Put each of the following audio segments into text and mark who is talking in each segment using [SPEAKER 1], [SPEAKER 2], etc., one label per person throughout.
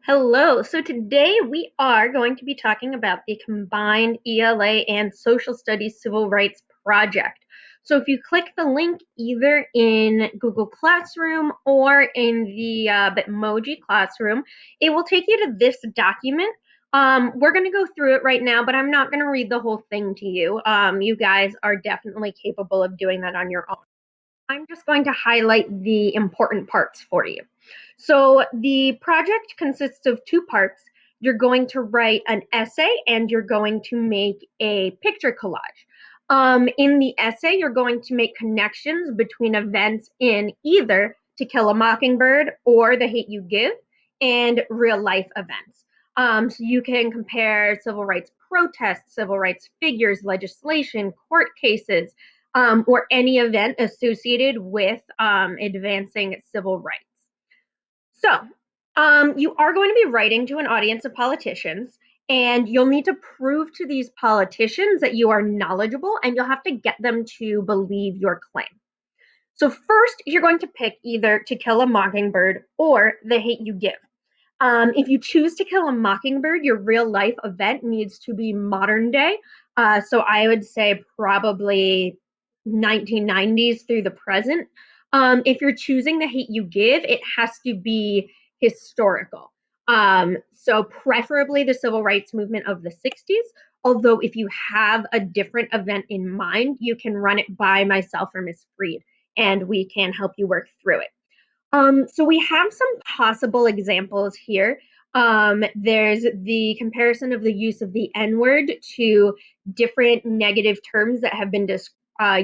[SPEAKER 1] Hello. So today we are going to be talking about the combined ELA and Social Studies Civil Rights Project. So if you click the link either in Google Classroom or in the Bitmoji Classroom, it will take you to this document. We're going to go through it right now, but I'm not going to read the whole thing to you. You guys are definitely capable of doing that on your own. I'm just going to highlight the important parts for you. So the project consists of two parts. You're going to write an essay and you're going to make a picture collage. In the essay, you're going to make connections between events in either To Kill a Mockingbird or The Hate You Give and real life events. So you can compare civil rights protests, civil rights figures, legislation, court cases, or any event associated with advancing civil rights. So, you are going to be writing to an audience of politicians, and you'll need to prove to these politicians that you are knowledgeable, and you'll have to get them to believe your claim. So, first, you're going to pick either To Kill a Mockingbird or The Hate You Give. If you choose To Kill a Mockingbird, your real life event needs to be modern day. So I would say probably 1990s through the present. If you're choosing The Hate You Give, it has to be historical. So preferably the civil rights movement of the 60s. Although if you have a different event in mind, you can run it by myself or Miss Freed, and we can help you work through it. So we have some possible examples here. There's the comparison of the use of the N word to different negative terms that have been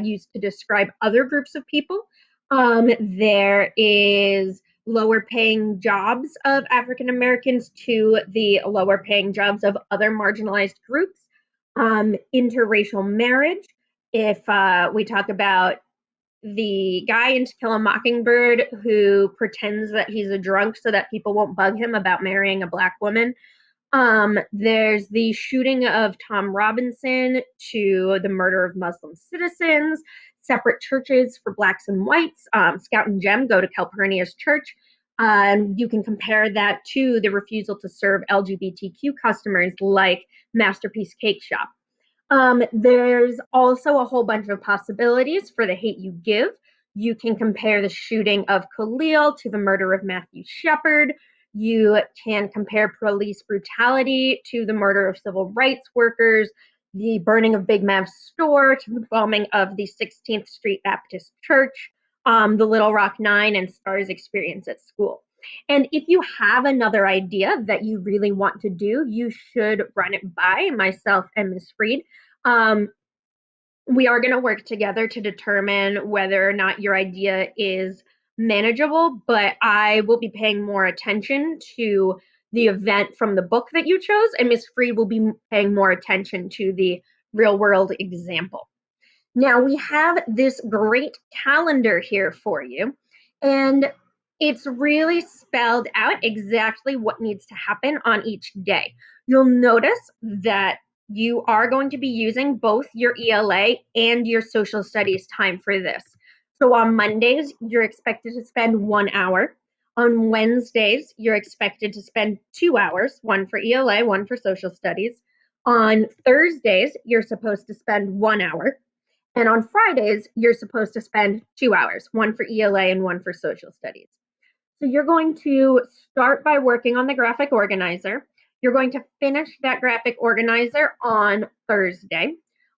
[SPEAKER 1] used to describe other groups of people. There is lower paying jobs of African Americans to the lower paying jobs of other marginalized groups. Interracial marriage. If we talk about the guy in To Kill a Mockingbird who pretends that he's a drunk so that people won't bug him about marrying a black woman. There's the shooting of Tom Robinson to the murder of Muslim citizens, separate churches for blacks and whites. Scout and Jem go to Calpurnia's church. You can compare that to the refusal to serve LGBTQ customers like Masterpiece Cake Shop. There's also a whole bunch of possibilities for The Hate You Give. You can compare the shooting of Khalil to the murder of Matthew Shepard. You can compare police brutality to the murder of civil rights workers, the burning of Big Mav's store to the bombing of the 16th Street Baptist Church, the Little Rock Nine, and Star's experience at school. And if you have another idea that you really want to do, you should run it by myself and Ms. Freed. Um, we are going to work together to determine whether or not your idea is manageable, but I will be paying more attention to the event from the book that you chose, and Ms. Freed will be paying more attention to the real world example. Now, we have this great calendar here for you, and it's really spelled out exactly what needs to happen on each day. You'll notice that you are going to be using both your ELA and your social studies time for this. So on Mondays, you're expected to spend 1 hour. On Wednesdays, you're expected to spend 2 hours, one for ELA, one for social studies. On Thursdays, you're supposed to spend 1 hour. And on Fridays, you're supposed to spend 2 hours, one for ELA and one for social studies. So you're going to start by working on the graphic organizer. You're going to finish that graphic organizer on Thursday.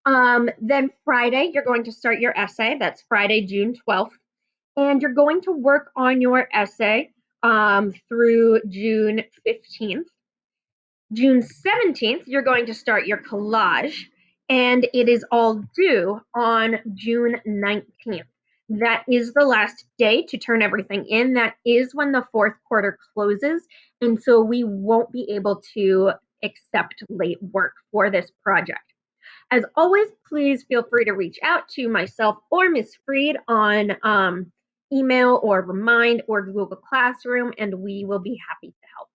[SPEAKER 1] Then Friday, you're going to start your essay. That's Friday, June 12th. And you're going to work on your essay through June 15th. June 17th, you're going to start your collage, and it is all due on June 19th. That is the last day to turn everything in. That is when the fourth quarter closes, and so we won't be able to accept late work for this project. As always, please feel free to reach out to myself or Ms. Freed on email or Remind or Google Classroom, and we will be happy to help.